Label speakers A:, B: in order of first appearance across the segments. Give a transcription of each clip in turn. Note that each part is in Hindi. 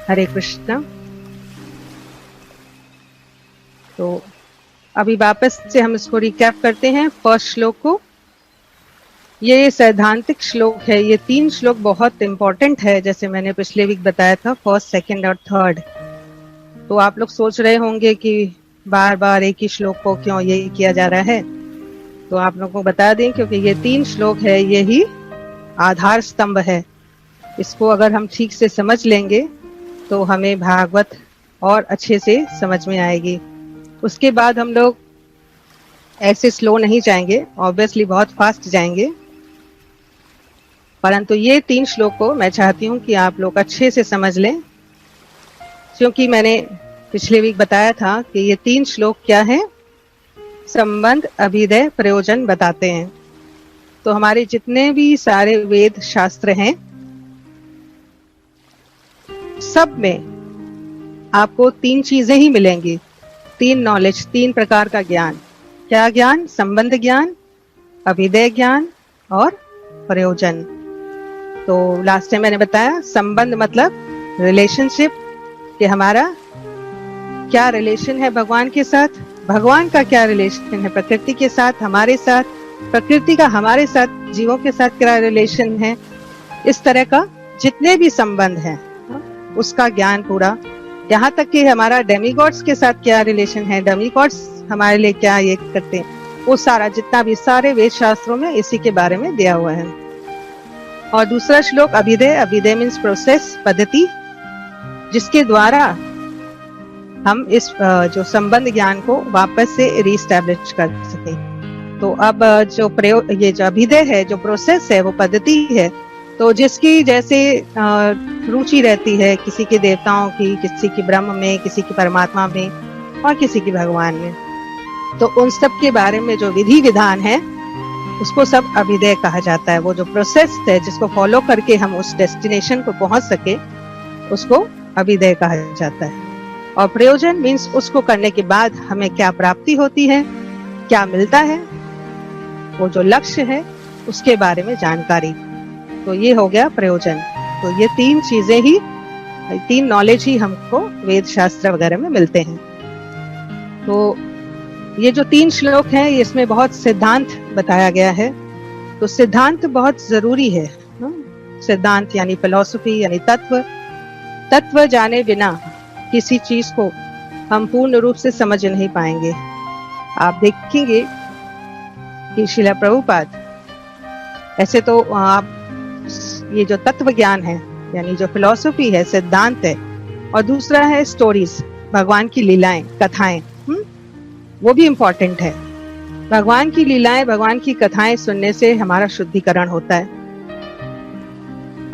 A: हरे कृष्ण। तो अभी वापस से हम इसको रिकैप करते हैं फर्स्ट श्लोक को। ये सैद्धांतिक श्लोक है। ये 3 श्लोक बहुत इंपॉर्टेंट है, जैसे मैंने पिछले वीक बताया था, फर्स्ट, सेकंड और थर्ड। तो आप लोग सोच रहे होंगे कि बार बार एक ही श्लोक को क्यों ये किया जा रहा है। तो आप लोगों को बता दें, क्योंकि ये 3 श्लोक है, यही आधार स्तंभ है। इसको अगर हम ठीक से समझ लेंगे तो हमें भागवत और अच्छे से समझ में आएगी। उसके बाद हम लोग ऐसे स्लो नहीं जाएंगे, ऑब्वियसली बहुत फास्ट जाएंगे, परंतु ये 3 श्लोक को मैं चाहती हूँ कि आप लोग अच्छे से समझ लें, क्योंकि मैंने पिछले वीक बताया था कि ये 3 श्लोक क्या है, संबंध, अभिधेय, प्रयोजन बताते हैं। तो हमारे जितने भी सारे वेद शास्त्र हैं, सब में आपको 3 चीजें ही मिलेंगी, 3 नॉलेज, 3 प्रकार का ज्ञान। क्या ज्ञान? संबंध ज्ञान, अभिधेय ज्ञान और प्रयोजन। तो लास्ट टाइम मैंने बताया संबंध मतलब रिलेशनशिप, कि हमारा क्या रिलेशन है भगवान के साथ, भगवान का क्या रिलेशन है प्रकृति के साथ, हमारे साथ, प्रकृति का हमारे साथ, जीवों के साथ क्या रिलेशन है। इस तरह का जितने भी संबंध हैं उसका ज्ञान पूरा, यहाँ तक कि हमारा डेमीगॉड्स के साथ क्या रिलेशन है, डेमीगॉड्स हमारे लिए क्या ये करते हैं, वो सारा जितना भी सारे वेद शास्त्रों में इसी के बारे में दिया हुआ है। और दूसरा श्लोक अभिधेय, अभिधेय मीन्स प्रोसेस, पद्धति, जिसके द्वारा हम इस जो संबंध ज्ञान को वापस से रीस्टैब्लिश कर सके। तो अब ये जो अभिधेय है, जो प्रोसेस है, वो पद्धति है। तो जिसकी जैसे रुचि रहती है, किसी के देवताओं की, किसी की ब्रह्म में, किसी की परमात्मा में और किसी की भगवान में, तो उन सब के बारे में जो विधि विधान है उसको सब अभिधेय कहा जाता है। वो जो प्रोसेस है जिसको फॉलो करके हम उस डेस्टिनेशन को पहुंच सके, उसको अभिधेय कहा जाता है। और प्रयोजन मीन्स उसको करने के बाद हमें क्या प्राप्ति होती है, क्या मिलता है, वो जो लक्ष्य है उसके बारे में जानकारी। तो ये हो गया प्रयोजन। तो ये 3 चीजें ही, 3 नॉलेज ही हमको वेद शास्त्र वगैरह में मिलते हैं। तो ये जो 3 श्लोक हैं, इसमें बहुत सिद्धांत बताया गया है। तो सिद्धांत बहुत जरूरी है। सिद्धांत यानी फिलॉसफी, यानी तत्व जाने बिना किसी चीज को हम पूर्ण रूप से समझ नहीं पाएंगे। आप देखेंगे कि श्रील प्रभुपाद, ऐसे तो आप ये जो तत्व ज्ञान है, यानी जो फिलॉसफी है, सिद्धांत है, और दूसरा है स्टोरीज, भगवान की लीलाएं, कथाएं, वो भी इम्पोर्टेंट है। भगवान की लीलाएं, भगवान की कथाएं सुनने से हमारा शुद्धिकरण होता है।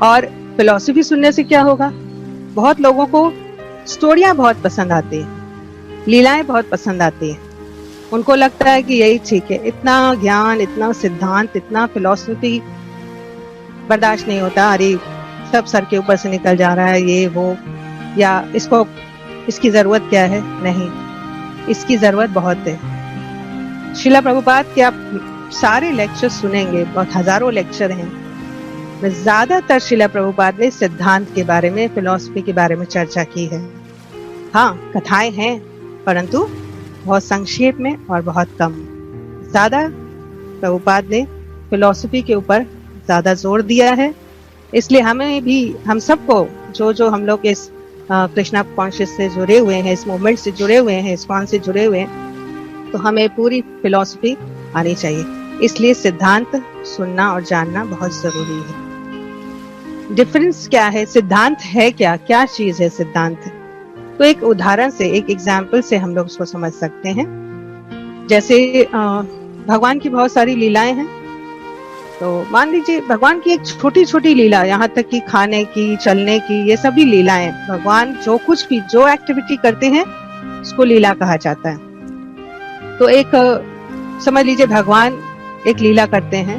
A: और फिलॉसफी सुनने से क्या होगा, बहुत लोगों को स्टोरियां बहुत पसंद आती है, लीलाएं बहुत पसंद आती है। उनको लगता है कि यही ठीक है, इतना ज्ञान, इतना सिद्धांत, इतना फिलॉसफी बर्दाश्त नहीं होता, अरे सब सर के ऊपर से निकल जा रहा है, ये वो, या इसकी जरूरत क्या है। नहीं, इसकी जरूरत बहुत है। श्रील प्रभुपाद के आप सारे लेक्चर सुनेंगे, बहुत हजारों लेक्चर हैं, ज्यादातर श्रील प्रभुपाद ने सिद्धांत के बारे में, फिलॉसफी के बारे में चर्चा की है। हाँ, कथाएं हैं, परंतु बहुत संक्षेप में और बहुत कम। ज्यादा प्रभुपाद ने फिलॉसफी के ऊपर ज्यादा जोर दिया है। इसलिए हमें भी, हम सबको, जो हम लोग इस कृष्णा कॉन्शियस से जुड़े हुए हैं, इस मूवमेंट से जुड़े हुए हैं, इस्कॉन से जुड़े हुए हैं, तो हमें पूरी फिलॉसफी आनी चाहिए। इसलिए सिद्धांत सुनना और जानना बहुत जरूरी है। डिफरेंस क्या है, सिद्धांत है क्या चीज है सिद्धांत? तो एक उदाहरण से, एक एग्जाम्पल से हम लोग उसको समझ सकते हैं। जैसे भगवान की बहुत सारी लीलाएं हैं। तो मान लीजिए भगवान की एक छोटी छोटी लीला, यहाँ तक कि खाने की, चलने की, ये सभी लीलाएं, भगवान जो कुछ भी, जो एक्टिविटी करते हैं उसको लीला कहा जाता है। तो एक समझ लीजिए भगवान एक लीला करते हैं।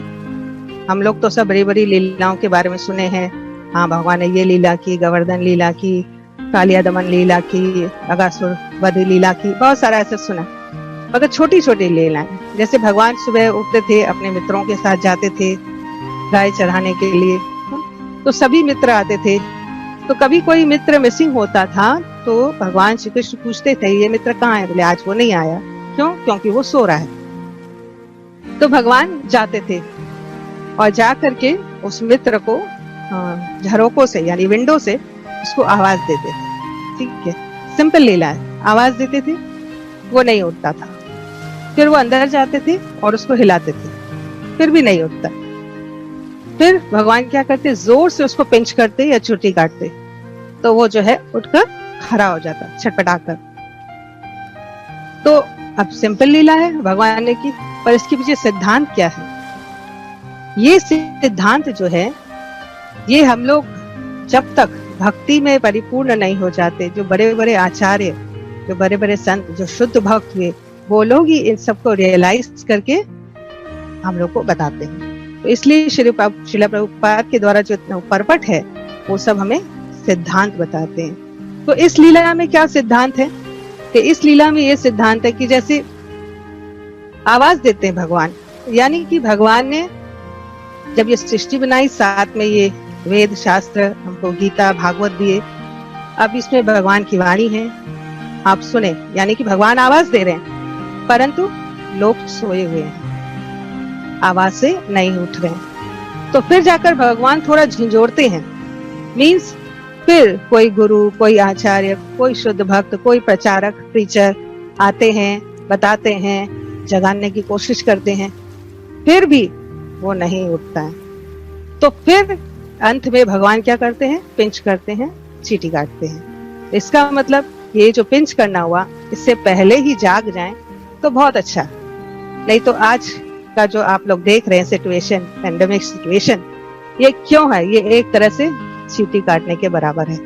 A: हम लोग तो सब बड़ी बड़ी लीलाओं के बारे में सुने हैं। हाँ, भगवान ने ये लीला की, गोवर्धन लीला की, कालिया दमन लीला की, अगासुर वध लीला की, बहुत सारा ऐसा सुना। मगर छोटी छोटी लीलाएं, जैसे भगवान सुबह उठते थे, अपने मित्रों के साथ जाते थे गाय चराने के लिए, तो सभी मित्र आते थे तो कभी कोई मित्र मिसिंग होता था तो भगवान श्री कृष्ण पूछते थे ये मित्र कहाँ है, बोले आज वो नहीं आया। क्यों? क्योंकि वो सो रहा है। तो भगवान जाते थे और जा करके उस मित्र को झरोकों से यानी विंडो से उसको आवाज देते थे। ठीक है, सिंपल लीला है, आवाज देते थे, वो नहीं उठता था। फिर वो अंदर जाते थे और उसको हिलाते थे, फिर भी नहीं उठता। फिर भगवान क्या करते, जोर से उसको पिंच करते या चुटी काटते, तो वो जो है उठकर खड़ा हो जाता छटपटाकर। तो अब सिंपल लीला है भगवान ने की, पर इसके पीछे सिद्धांत क्या है? ये सिद्धांत जो है ये हम लोग जब तक भक्ति में परिपूर्ण नहीं हो जाते, जो बड़े बड़े आचार्य, जो बड़े बड़े संत, जो शुद्ध भक्त हुए, वो लोग ही इन सबको रियलाइज करके हम लोग को बताते हैं। तो इसलिए श्रील प्रभुपाद के द्वारा जो परपट है वो सब हमें सिद्धांत बताते हैं। तो इस लीला में क्या सिद्धांत है कि इस लीला में ये सिद्धांत है कि जैसे आवाज देते हैं भगवान, यानी कि भगवान ने जब ये सृष्टि बनाई, साथ में ये वेद शास्त्र हमको गीता भागवत दिए, अब इसमें भगवान की वाणी है, आप सुने, यानी कि भगवान आवाज दे रहे हैं, परंतु लोग सोए हुए हैं, आवाज से नहीं उठ रहे हैं। तो फिर जाकर भगवान थोड़ा झिझोड़ते हैं, मीन्स फिर कोई गुरु, कोई आचार्य, कोई शुद्ध भक्त, कोई प्रचारक, प्रीचर आते हैं, बताते हैं, जगाने की कोशिश करते हैं, फिर भी वो नहीं उठता है। तो फिर अंत में भगवान क्या करते हैं, पिंच करते हैं, चींटी काटते हैं। इसका मतलब ये जो पिंच करना हुआ, इससे पहले ही जाग जाएं तो बहुत अच्छा, नहीं तो आज का जो आप लोग देख रहे हैं सिचुएशन, पैंडेमिक सिचुएशन, ये क्यों है? ये एक तरह से चींटी काटने के बराबर है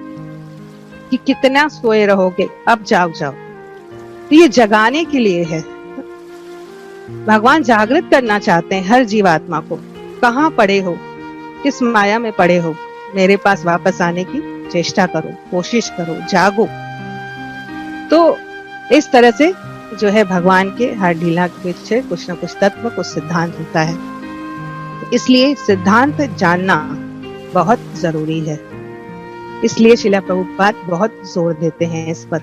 A: कि कितना सोए रहोगे, अब जाग जाओ। तो ये जगाने के लिए है, भगवान जागृत करना चाहते हैं हर जीवात्मा को। कहाँ पड़े हो, किस माया में पड़े हो, मेरे पास वापस आने की चेष्टा करो, कोशिश करो, जागो। तो इस तरह से जो है भगवान के हर लीला के पीछे कुछ न कुछ तत्व, कुछ सिद्धांत होता है। इसलिए सिद्धांत जानना बहुत जरूरी है, इसलिए श्रील प्रभुपाद बहुत जोर देते हैं इस पर।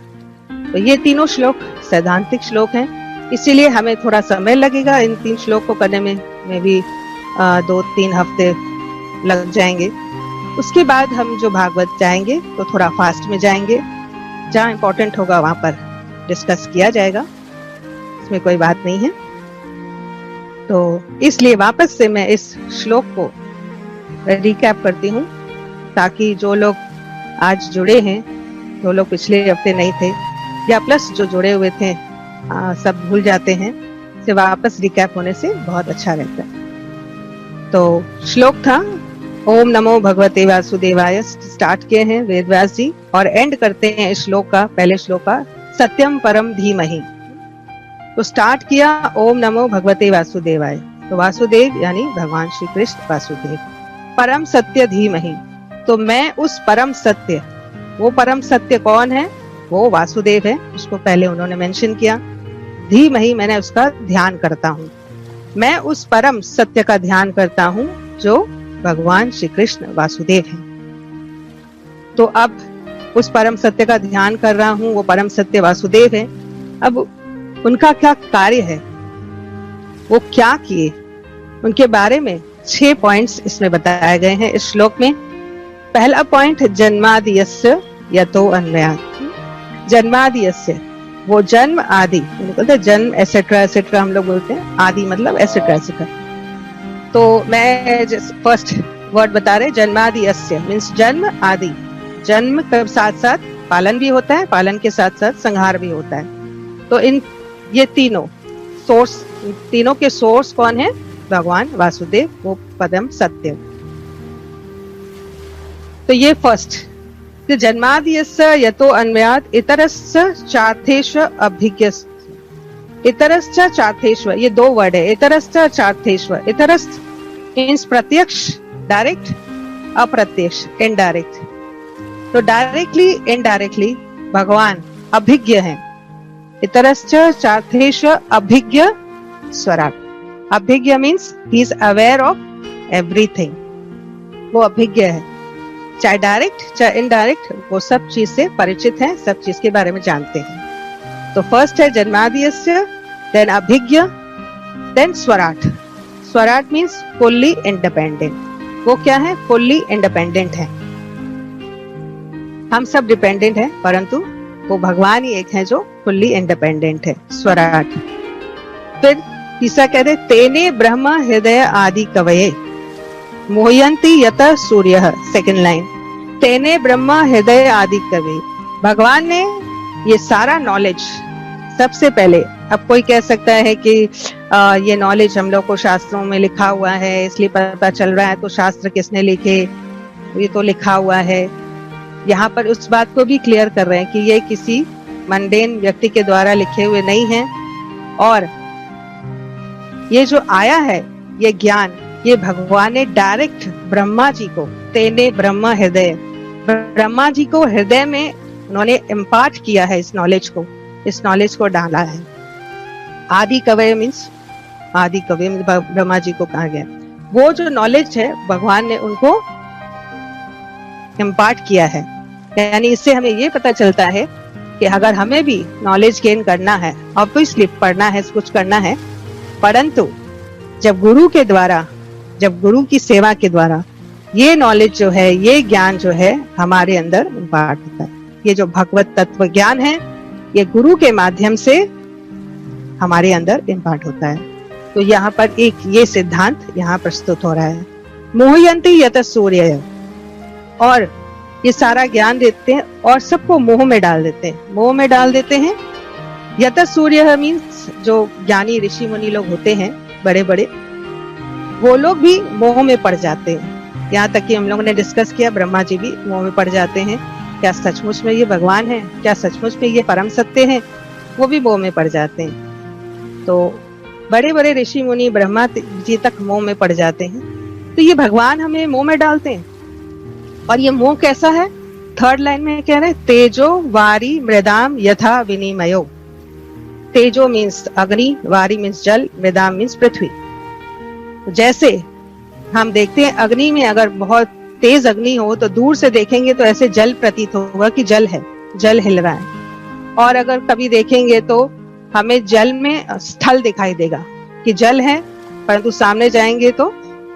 A: तो ये तीनों श्लोक सैद्धांतिक श्लोक हैं, इसीलिए हमें थोड़ा समय लगेगा इन 3 श्लोक को करने में भी 2-3 हफ्ते लग जाएंगे। उसके बाद हम जो भागवत जाएंगे तो थोड़ा फास्ट में जाएंगे, जहाँ इंपॉर्टेंट होगा वहां पर डिस्कस किया जाएगा, इसमें कोई बात नहीं है। तो इसलिए वापस से मैं इस श्लोक को रिकैप करती हूँ, ताकि जो लोग आज जुड़े हैं, जो लोग पिछले हफ्ते नहीं थे, या प्लस जो जुड़े हुए थे सब भूल जाते हैं, से वापस रिकैप होने से बहुत अच्छा रहता है। तो श्लोक था ओम नमो भगवते वासुदेवाय, स्टार्ट किए हैं वेद व्यास जी, और एंड करते हैं इस श्लोक का, पहले श्लोक का सत्यम परम धीमहि। तो स्टार्ट किया ओम नमो भगवते वासुदेवाय, तो वासुदेव यानी भगवान श्री कृष्ण वासुदेव, परम सत्य धीमहि, तो मैं उस परम सत्य, वो परम सत्य कौन है? वो वासुदेव है, उसको पहले उन्होंने मेंशन किया। धीमहि मैंने उसका ध्यान करता हूँ, मैं उस परम सत्य का ध्यान करता हूँ जो भगवान श्री कृष्ण वासुदेव हैं। तो अब उस परम सत्य का ध्यान कर रहा हूँ, वो परम सत्य वासुदेव है। अब उनका क्या कार्य है, वो क्या किए, उनके बारे में 6 पॉइंट्स इसमें बताए गए हैं इस श्लोक में। पहला पॉइंट, जन्मादियस्य यतो अन्वयात्। जन्मादियस्य, वो जन्म आदि, बोलते हैं जन्म एसेट्रा एसेट्रा हम लोग बोलते हैं, आदि मतलब एसेट्रा एसेट्रा। तो मैं फर्स्ट वर्ड बता रहे, जन्मादियस्य मीन्स जन्म आदि, जन्म के साथ साथ पालन भी होता है, पालन के साथ साथ संहार भी होता है। तो इन ये तीनों सोर्स, तीनों के सोर्स कौन है? भगवान वासुदेव, वो परम सत्य। तो ये फर्स्ट, जन्मादियस्य यतो अन्वयात् इतरस्य चार्थेष्व अभिज्ञस्य। इतरश्च चार्थेष्व, ये 2 वर्ड है, इतरश्च चार्थेष्व। इतरस् मीन्स प्रत्यक्ष डायरेक्ट, अप्रत्यक्ष इनडायरेक्ट। तो डायरेक्टली इनडायरेक्टली भगवान अभिज्ञ हैं। इतरश्च चार्थेष्व अभिज्ञ स्वराट। अभिज्ञ means he is aware of everything, वो अभिज्ञ है। चाहे डायरेक्ट चाहे इनडायरेक्ट, वो सब चीज से परिचित हैं, सब चीज के बारे में जानते हैं। तो फर्स्ट है जन्माद्यस्य, देन अभिज्ञ, देन स्वराट। स्वराट मीन्स फुल्ली इंडिपेंडेंट। वो क्या है? फुल्ली इंडिपेंडेंट है। हम सब डिपेंडेंट हैं, परंतु वो भगवान ही एक है जो फुल्ली इंडिपेंडेंट है, स्वराट। फिर तीसरा कहते तेने ब्रह्म हृदय आदि कवये मोहयंती यत सूर्य। सेकंड लाइन, तेने ब्रह्म हृदय आदि कवये। भगवान ने ये सारा नॉलेज सबसे पहले, अब कोई कह सकता है कि ये नॉलेज हम लोग को शास्त्रों में लिखा हुआ है इसलिए पता चल रहा है, तो शास्त्र किसने लिखे? ये तो लिखा हुआ है। यहाँ पर उस बात को भी क्लियर कर रहे हैं कि ये किसी मंडेन व्यक्ति के द्वारा लिखे हुए नहीं हैं, और ये जो आया है ये ज्ञान, ये भगवान ने डायरेक्ट ब्रह्मा जी को, तेने ब्रह्म हृदय, ब्रह्मा जी को हृदय में उन्होंने इम्पार्ट किया है इस नॉलेज को डाला है। आदि कवय मीन्स, आदि कवय ब्रह्मा जी को कहा गया। वो जो नॉलेज है भगवान ने उनको इम्पार्ट किया है। यानी इससे हमें ये पता चलता है कि अगर हमें भी नॉलेज गेन करना है, ऑब्वियसली पढ़ना है, कुछ करना है, परंतु जब गुरु के द्वारा, जब गुरु की सेवा के द्वारा ये नॉलेज जो है, ये ज्ञान जो है हमारे अंदर इम्पार्ट होता है। ये जो भगवत तत्व ज्ञान है ये गुरु के माध्यम से हमारे अंदर इम्पार्ट होता है। तो यहाँ पर एक ये सिद्धांत यहाँ प्रस्तुत हो रहा है। मोहयंती यत सूर्य, और ये सारा ज्ञान देते हैं और सबको मोह में डाल देते हैं, मोह में डाल देते हैं। यत सूर्य मीन्स जो ज्ञानी ऋषि मुनि लोग होते हैं बड़े बड़े, वो लोग भी मोह में पड़ जाते हैं। यहाँ तक कि हम लोगों ने डिस्कस किया ब्रह्मा जी भी मोह में पड़ जाते हैं। क्या सचमुच में ये भगवान है? क्या सचमुच में ये परम सत्य है? वो भी मोह में पड़ जाते हैं। तो बड़े बड़े ऋषि मुनि ब्रह्मा जी तक मोह में पड़ जाते हैं। तो ये भगवान हमें मोह में डालते हैं। और ये मोह कैसा है? थर्ड लाइन में कह रहे हैं तेजो वारी मृदाम यथा विनिमयो। तेजो मीन्स अग्नि, वारी मीन्स जल, मृदाम मीन्स पृथ्वी। जैसे हम देखते हैं अग्नि में अगर बहुत तेज अग्नि हो तो दूर से देखेंगे तो ऐसे जल प्रतीत होगा कि जल है, जल हिल रहा है। और अगर कभी देखेंगे तो हमें जल में स्थल दिखाई देगा कि जल है, परंतु सामने जाएंगे तो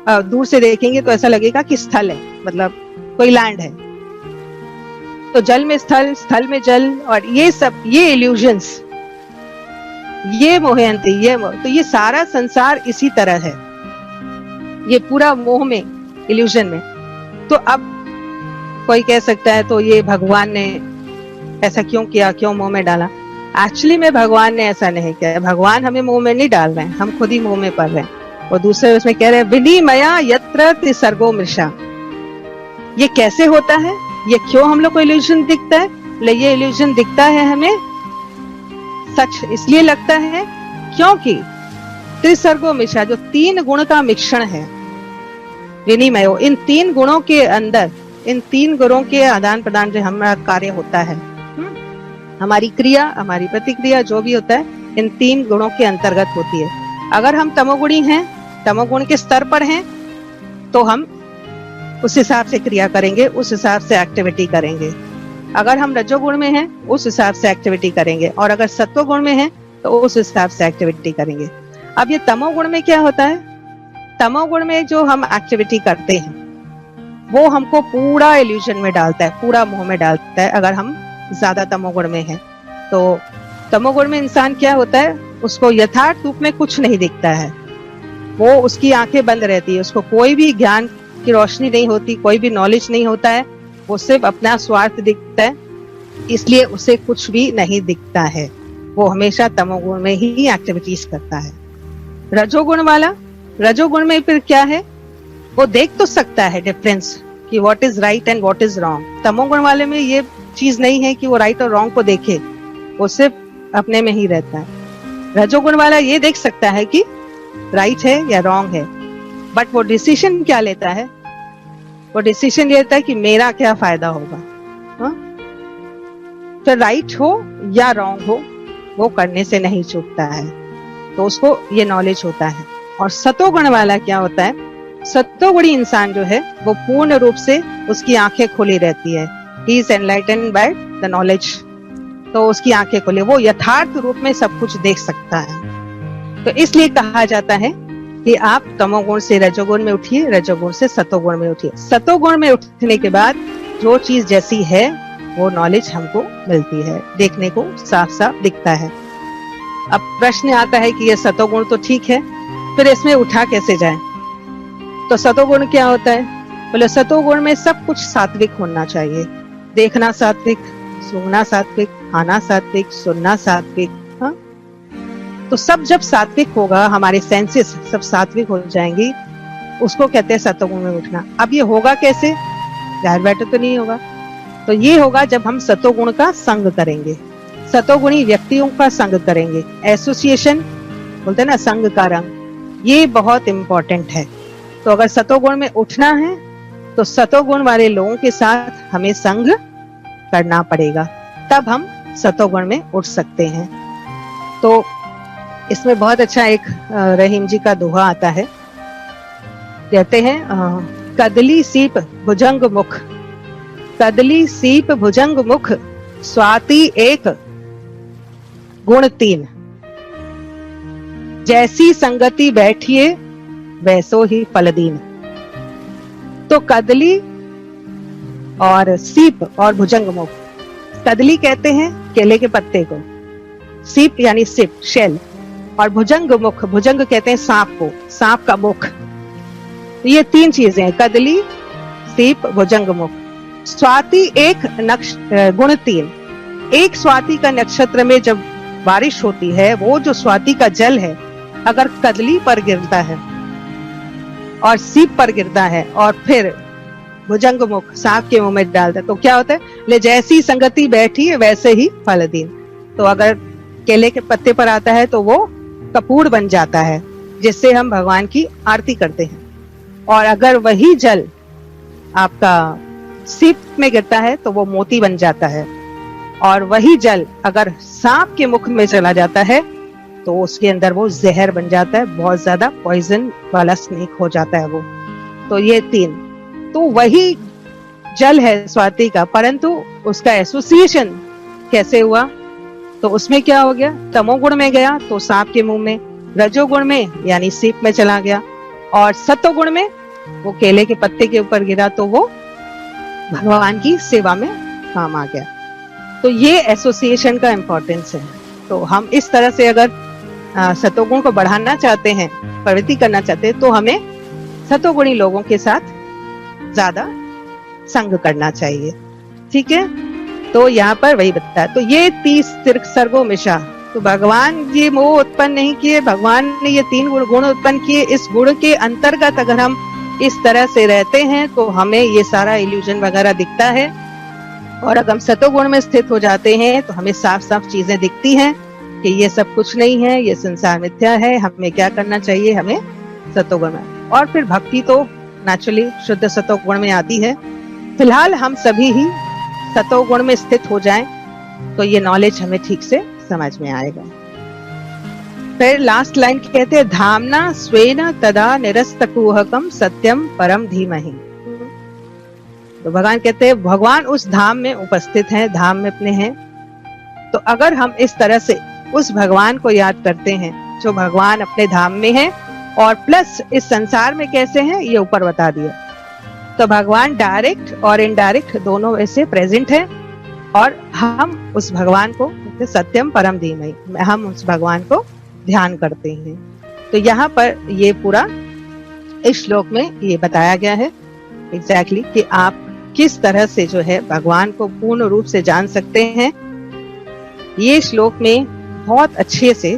A: दूर से देखेंगे तो ऐसा लगेगा कि स्थल है, मतलब कोई लैंड है। तो जल में स्थल, स्थल में जल, और ये सब ये इल्यूजन्स, ये मोहयंती, ये तो ये सारा संसार इसी तरह है, ये पूरा मोह में, इल्यूजन में। तो अब कोई कह सकता है तो ये भगवान ने ऐसा क्यों किया, क्यों मोह में डाला? एक्चुअली में भगवान ने ऐसा नहीं किया। भगवान हमें मोह में नहीं डाल रहे हैं, हम खुद ही मोह में पड़ रहे हैं। और दूसरे उसमें कह रहे हैं विनिमया यत्र त्रिसर्गो मृषा। ये कैसे होता है? ये क्यों हम लोग को इल्यूजन दिखता है? ये इल्यूजन दिखता है हमें सच इसलिए लगता है क्योंकि त्रिसर्गो मिश्रा, जो तीन गुण का मिश्रण है, विनिमयो, इन तीन गुणों के अंदर, इन तीन गुणों के आदान प्रदान जो हमारा कार्य होता है, हमारी क्रिया, हमारी प्रतिक्रिया जो भी होता है, इन तीन गुणों के अंतर्गत होती है। अगर हम तमोगुणी हैं, तमोगुण के स्तर पर हैं, तो हम उस हिसाब से क्रिया करेंगे, उस हिसाब से एक्टिविटी करेंगे। अगर हम रजोगुण में हैं, उस हिसाब से एक्टिविटी करेंगे, और अगर सत्वगुण में हैं तो उस हिसाब से एक्टिविटी करेंगे। अब ये तमोगुण में क्या होता है? तमोगुण में जो हम एक्टिविटी करते हैं वो हमको पूरा इल्यूजन में डालता है, पूरा मोह में डालता है। अगर हम ज्यादा तमोगुण में हैं तो तमोगुण में इंसान क्या होता है, उसको यथार्थ रूप में कुछ नहीं दिखता है, वो उसकी आंखें बंद रहती है, उसको कोई भी ज्ञान की रोशनी नहीं होती, कोई भी नॉलेज नहीं होता है, वो सिर्फ अपना स्वार्थ दिखता है, इसलिए उसे कुछ भी नहीं दिखता है। वो हमेशा तमोगुण में ही एक्टिविटीज करता है। रजोगुण वाला, रजोगुण में फिर क्या है, वो देख तो सकता है डिफरेंस कि what is right and what is wrong. तमोगुण वाले में ये चीज नहीं है कि वो राइट और रॉन्ग को देखे, वो सिर्फ अपने में ही रहता है। रजोगुण वाला ये देख सकता है कि राइट है या रॉन्ग है, बट वो डिसीजन क्या लेता है? वो डिसीजन लेता है कि मेरा क्या फायदा होगा, तो राइट हो या रॉन्ग हो वो करने से नहीं चूकता है, तो उसको ये नॉलेज होता है। और सतोगुण वाला क्या होता है, सत्वगुणी इंसान जो है वो पूर्ण रूप से उसकी आंखें खुली रहती है। He is enlightened by the knowledge. तो उसकी आंखें खुली, वो यथार्थ रूप में सब कुछ देख सकता है। तो इसलिए कहा जाता है कि आप तमोगुण से रजोगुण में उठिए, रजोगुण से सतोगुण में उठिए। सतोगुण में उठने के बाद जो चीज जैसी है वो नॉलेज हमको मिलती है, देखने को साफ साफ दिखता है। अब प्रश्न आता है कि ये सतोगुण तो ठीक है, फिर इसमें उठा कैसे जाए? तो सतोगुण क्या होता है? बोले सतोगुण में सब कुछ सात्विक होना चाहिए। देखना सात्विक, सूंघना सात्विक, खाना सात्विक, सुनना सात्विक। हाँ, तो सब जब सात्विक होगा, हमारे सेंसेस सब सात्विक हो जाएंगी, उसको कहते हैं सतोगुण में उठना। अब ये होगा कैसे? जाहिर बैठे तो नहीं होगा। तो ये होगा जब हम सतोगुण का संग करेंगे, सतोगुणी व्यक्तियों का संग करेंगे। एसोसिएशन बोलते हैं ना, संग का रंग, ये बहुत इंपॉर्टेंट है। तो अगर सतोगुण में उठना है तो सतोगुण वाले लोगों के साथ हमें संग करना पड़ेगा, तब हम सतोगुण में उठ सकते हैं। तो इसमें बहुत अच्छा एक रहीम जी का दोहा आता है, कहते हैं कदली सीप भुजंग मुख, कदली सीप भुजंग मुख, स्वाति एक गुण तीन, जैसी संगति बैठिए वैसो ही फलदीन। तो कदली और सीप और भुजंग मुख, कदली कहते हैं केले के पत्ते को, सीप यानी सिप शेल, और भुजंग मुख, भुजंग कहते हैं सांप को, सांप का मुख। ये तीन चीजें हैं, कदली, सीप, भुजंग मुख। स्वाति एक गुण तीन। एक स्वाति का नक्षत्र में जब बारिश होती है, वो जो स्वाति का जल है अगर कदली पर गिरता है और सीप पर गिरता है और फिर भुजंग मुख सांप के मुंह में डालता है, तो क्या होता है? ले जैसी संगति बैठी है वैसे ही फलदीन। तो अगर केले के पत्ते पर आता है तो वो कपूर बन जाता है, जिससे हम भगवान की आरती करते हैं। और अगर वही जल आपका सीप में गिरता है तो वो मोती बन जाता है। और वही जल अगर सांप के मुख में चला जाता है तो उसके अंदर वो जहर बन जाता है, बहुत ज्यादा पॉइजन वाला स्नेक हो जाता है वो। तो ये तीन, तो वही जल है स्वाति का, परंतु उसका एसोसिएशन कैसे हुआ? तो उसमें क्या हो गया? तमोगुण में गया तो सांप के मुंह में, रजोगुण में यानी सीप में चला गया, और सतोगुण में वो केले के पत्ते के ऊपर गिरा तो वो भगवान की सेवा में काम आ गया। तो ये एसोसिएशन का इंपॉर्टेंस है। तो हम इस तरह से अगर सतोगुण को बढ़ाना चाहते हैं, प्रवृत्ति करना चाहते हैं, तो हमें सतोगुणी लोगों के साथ ज्यादा संग करना चाहिए। ठीक है, तो यहाँ पर वही बताया। तो ये 30 सर्गो मिशा, तो भगवान ये मोह उत्पन्न नहीं किए, भगवान ने ये 3 गुण उत्पन्न किए। इस गुण के अंतर्गत अगर हम इस तरह से रहते हैं तो हमें ये सारा इल्यूजन वगैरह दिखता है। और अगर हम सतोगुण में स्थित हो जाते हैं तो हमें साफ साफ चीजें दिखती हैं कि ये सब कुछ नहीं है, ये संसार मिथ्या है, हमें क्या करना चाहिए? हमें सतोगुण में। और फिर भक्ति तो नेचुरली शुद्ध सतोगुण में आती है। फिलहाल हम सभी ही सतोगुण में स्थित हो जाएं तो ये नॉलेज हमें ठीक से समझ में आएगा। फिर लास्ट लाइन कहते हैं, धामना स्वेन तदा निरस्तकुहकम सत्यम परम धीमहि। तो भगवान कहते हैं भगवान उस धाम में उपस्थित हैं, धाम में अपने हैं। तो अगर हम इस तरह से उस भगवान को याद करते हैं जो भगवान अपने धाम में है, और प्लस इस संसार में कैसे हैं ये ऊपर बता दिया। तो भगवान डायरेक्ट और इनडायरेक्ट दोनों ऐसे प्रेजेंट है, और हम उस भगवान को सत्यम परम धीमहि, हम उस भगवान को ध्यान करते हैं। तो यहाँ पर ये पूरा इस श्लोक में ये बताया गया है एग्जैक्टली कि आप किस तरह से जो है भगवान को पूर्ण रूप से जान सकते हैं। ये श्लोक में बहुत अच्छे से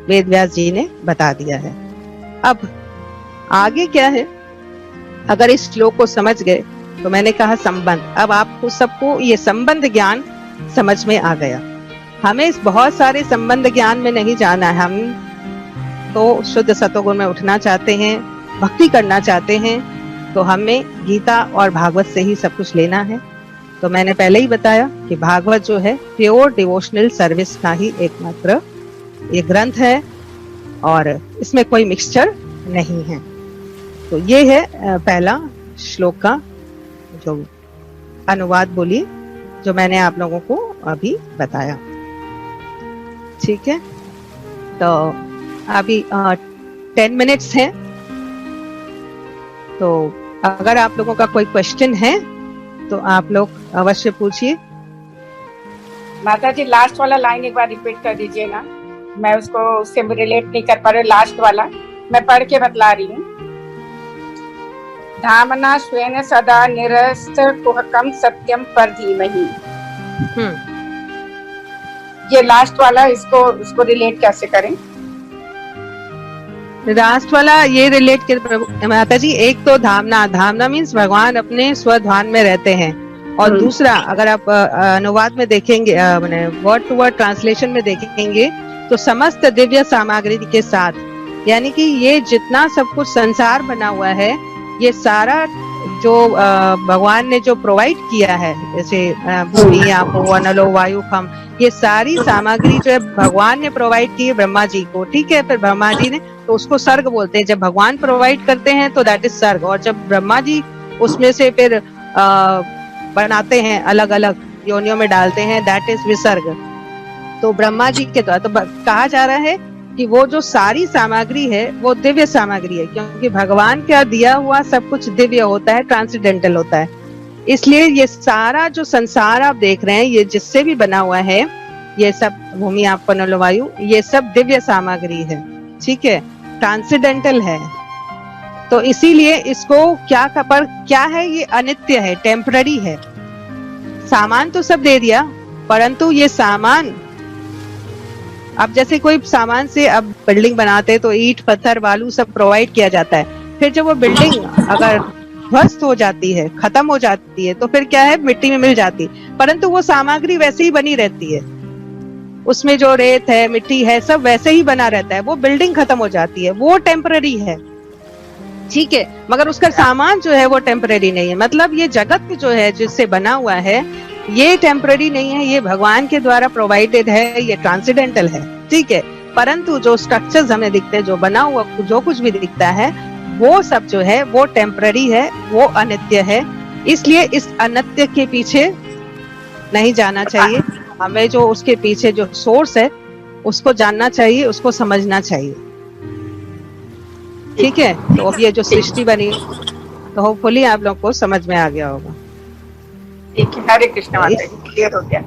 A: वेद व्यास जी ने बता दिया है। अब आगे क्या है, अगर इस श्लोक को समझ गए तो मैंने कहा संबंध, अब आपको सबको ये संबंध ज्ञान समझ में आ गया। हमें इस बहुत सारे संबंध ज्ञान में नहीं जाना है। हम तो शुद्ध सतोगुण में उठना चाहते हैं, भक्ति करना चाहते हैं, तो हमें गीता और भागवत से ही सब कुछ लेना है। तो मैंने पहले ही बताया कि भागवत जो है प्योर डिवोशनल सर्विस का ही एकमात्र ये ग्रंथ है, और इसमें कोई मिक्सचर नहीं है। तो ये है पहला श्लोक का जो अनुवाद बोली, जो मैंने आप लोगों को अभी बताया। ठीक है, तो अभी 10 मिनट्स हैं, तो अगर आप लोगों का कोई क्वेश्चन है तो आप लोग अवश्य पूछिए।
B: माता जी लास्ट वाला लाइन एक बार रिपीट कर दीजिए ना, मैं उसको उससे रिलेट नहीं कर पा रही। लास्ट वाला मैं पढ़ के बतला रही हूँ। धामना स्वेन सदा निरस्त कुहकम सत्यम पर धीमहि। ये लास्ट वाला, इसको रिलेट कैसे करें?
A: लास्ट वाला ये रिलेट कर माता जी, एक तो धामना, धामना मीन्स भगवान अपने स्वधाम में रहते हैं, और दूसरा अगर आप अनुवाद में देखेंगे, वर्ड टू वर्ड ट्रांसलेशन में देखेंगे तो समस्त दिव्य सामग्री के साथ, यानी कि ये जितना सब कुछ संसार बना हुआ है, ये सारा जो भगवान ने जो प्रोवाइड किया है, जैसे भूमि, आपो, अनलो, वायु, खम, ये सारी सामग्री जो है भगवान ने प्रोवाइड की है ब्रह्मा जी को। ठीक है, फिर ब्रह्मा जी ने तो उसको सर्ग बोलते हैं। जब भगवान प्रोवाइड करते हैं तो दैट इज सर्ग, और जब ब्रह्मा जी उसमें से फिर बनाते हैं, अलग अलग योनियों में डालते हैं, दैट इज विसर्ग। तो ब्रह्मा जी के द्वारा तो कहा जा रहा है कि वो जो सारी सामग्री है वो दिव्य सामग्री है, क्योंकि भगवान का दिया हुआ सब कुछ दिव्य होता है, ट्रांसेंडेंटल होता है। इसलिए ये सारा जो संसार आप देख रहे हैं, ये जिससे भी बना हुआ है, ये सब भूमि, आपो, अनलो, वायु, ये सब दिव्य सामग्री है। ठीक है, ट्रांसेंडेंटल है। तो इसीलिए इसको क्या है, ये अनित्य है, टेम्पररी है। सामान तो सब दे दिया, परंतु ये सामान, अब जैसे कोई सामान से अब बिल्डिंग बनाते हैं तो ईंट, पत्थर, बालू सब प्रोवाइड किया जाता है। फिर जब वो बिल्डिंग अगर ध्वस्त हो जाती है, खत्म हो जाती है, तो फिर क्या है, मिट्टी में मिल जाती, परंतु वो सामग्री वैसे ही बनी रहती है। उसमें जो रेत है, मिट्टी है, सब वैसे ही बना रहता है। वो बिल्डिंग खत्म हो जाती है, वो टेम्पररी है। ठीक है, मगर उसका सामान जो है वो टेम्पररी नहीं है। मतलब ये जगत जो है जिससे बना हुआ है, ये टेम्पररी नहीं है, ये भगवान के द्वारा प्रोवाइडेड है, ये ट्रांसेंडेंटल है। ठीक है, परंतु जो स्ट्रक्चर्स हमें दिखते हैं, जो बना हुआ जो कुछ भी दिखता है, वो सब जो है वो टेम्पररी है, वो अनित्य है। इसलिए इस अनित्य के पीछे नहीं जाना चाहिए। हमें जो उसके पीछे जो सोर्स है उसको जानना चाहिए, उसको समझना चाहिए। ठीक है, तो अब ये जो सृष्टि बनी, तो होपफुली आप लोग को समझ में आ गया होगा।
B: ठीक है, हरे कृष्ण माता जी, क्लियर हो गया।